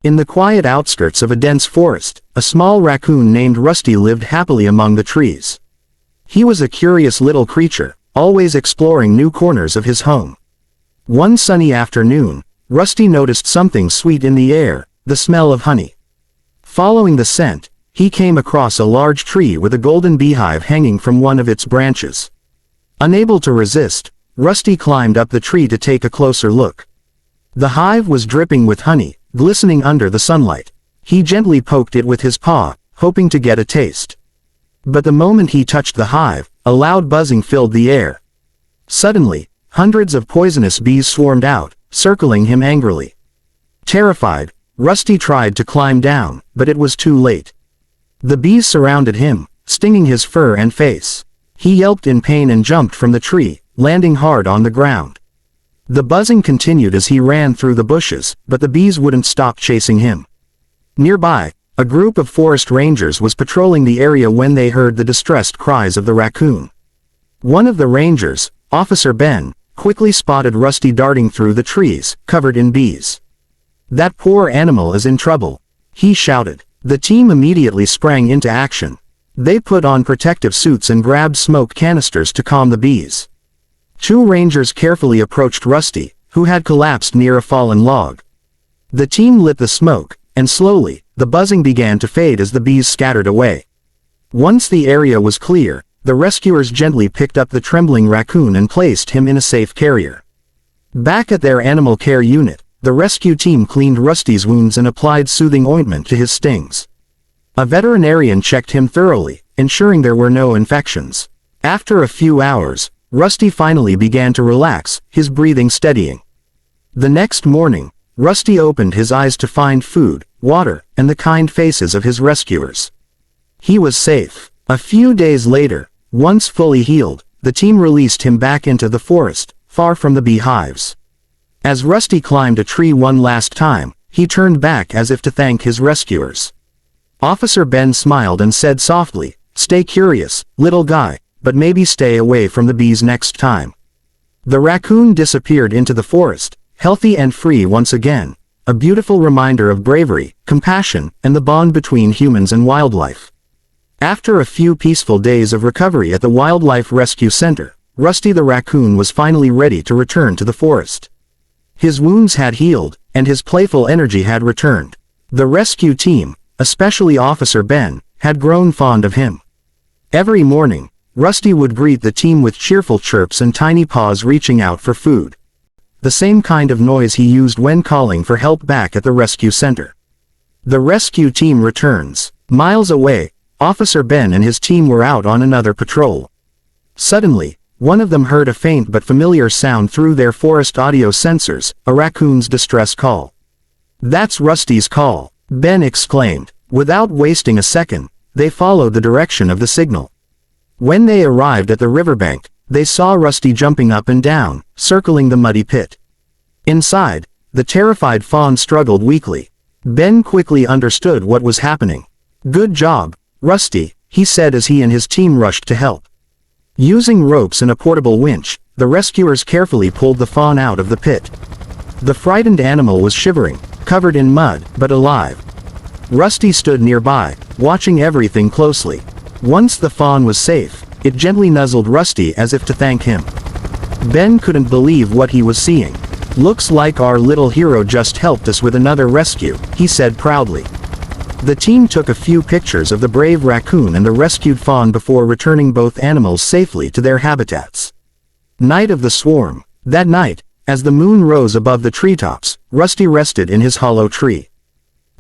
In the quiet outskirts of a dense forest, a small raccoon named Rusty lived happily among the trees. He was a curious little creature, always exploring new corners of his home. One sunny afternoon, Rusty noticed something sweet in the air, the smell of honey. Following the scent, he came across a large tree with a golden beehive hanging from one of its branches. Unable to resist, Rusty climbed up the tree to take a closer look. The hive was dripping with honey, glistening under the sunlight. He gently poked it with his paw, hoping to get a taste. But the moment he touched the hive, a loud buzzing filled the air. Suddenly, hundreds of poisonous bees swarmed out, circling him angrily. Terrified, Rusty tried to climb down, but it was too late. The bees surrounded him, stinging his fur and face. He yelped in pain and jumped from the tree, landing hard on the ground. The buzzing continued as he ran through the bushes, but the bees wouldn't stop chasing him. Nearby, a group of forest rangers was patrolling the area when they heard the distressed cries of the raccoon. One of the rangers, Officer Ben, quickly spotted Rusty darting through the trees, covered in bees. "That poor animal is in trouble," he shouted. The team immediately sprang into action. They put on protective suits and grabbed smoke canisters to calm the bees. Two rangers carefully approached Rusty, who had collapsed near a fallen log. The team lit the smoke, and slowly, the buzzing began to fade as the bees scattered away. Once the area was clear, the rescuers gently picked up the trembling raccoon and placed him in a safe carrier. Back at their animal care unit, the rescue team cleaned Rusty's wounds and applied soothing ointment to his stings. A veterinarian checked him thoroughly, ensuring there were no infections. After a few hours, Rusty finally began to relax, his breathing steadying. The next morning, Rusty opened his eyes to find food, water, and the kind faces of his rescuers. He was safe. A few days later, once fully healed, the team released him back into the forest, far from the beehives. As Rusty climbed a tree one last time, he turned back as if to thank his rescuers. Officer Ben smiled and said softly, "Stay curious, little guy, but maybe stay away from the bees next time." The raccoon disappeared into the forest, healthy and free once again, a beautiful reminder of bravery, compassion, and the bond between humans and wildlife. After a few peaceful days of recovery at the Wildlife Rescue Center, Rusty the raccoon was finally ready to return to the forest. His wounds had healed, and his playful energy had returned. The rescue team, especially Officer Ben, had grown fond of him. Every morning, Rusty would greet the team with cheerful chirps and tiny paws reaching out for food. The same kind of noise he used when calling for help back at the rescue center. The rescue team returns. Miles away, Officer Ben and his team were out on another patrol. Suddenly, one of them heard a faint but familiar sound through their forest audio sensors, a raccoon's distress call. "That's Rusty's call," Ben exclaimed. Without wasting a second, they followed the direction of the signal. When they arrived at the riverbank, they saw Rusty jumping up and down, circling the muddy pit. Inside, the terrified fawn struggled weakly. Ben quickly understood what was happening. "Good job, Rusty," he said as he and his team rushed to help. Using ropes and a portable winch, the rescuers carefully pulled the fawn out of the pit. The frightened animal was shivering, covered in mud, but alive. Rusty stood nearby, watching everything closely. Once the fawn was safe, it gently nuzzled Rusty as if to thank him. Ben couldn't believe what he was seeing. "Looks like our little hero just helped us with another rescue," he said proudly. The team took a few pictures of the brave raccoon and the rescued fawn before returning both animals safely to their habitats. Night of the swarm. That night, as the moon rose above the treetops, Rusty rested in his hollow tree.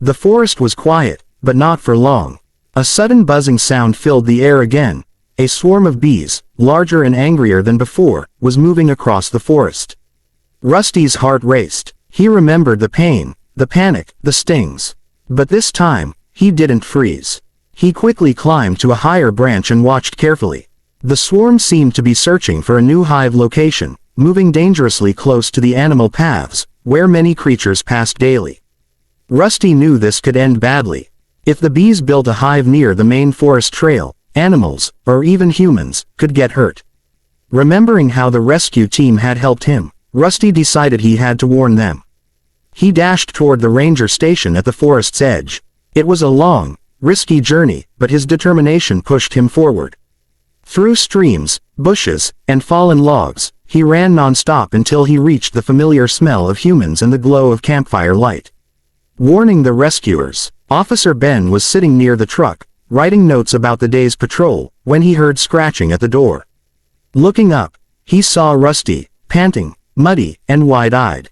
The forest was quiet, but not for long. A sudden buzzing sound filled the air again. A swarm of bees, larger and angrier than before, was moving across the forest. Rusty's heart raced. He remembered the pain, the panic, the stings. But this time, he didn't freeze. He quickly climbed to a higher branch and watched carefully. The swarm seemed to be searching for a new hive location, moving dangerously close to the animal paths, where many creatures passed daily. Rusty knew this could end badly. If the bees built a hive near the main forest trail, animals, or even humans, could get hurt. Remembering how the rescue team had helped him, Rusty decided he had to warn them. He dashed toward the ranger station at the forest's edge. It was a long, risky journey, but his determination pushed him forward. Through streams, bushes, and fallen logs, he ran non-stop until he reached the familiar smell of humans and the glow of campfire light. Warning the rescuers, Officer Ben was sitting near the truck, writing notes about the day's patrol, when he heard scratching at the door. Looking up, he saw Rusty, panting, muddy, and wide-eyed.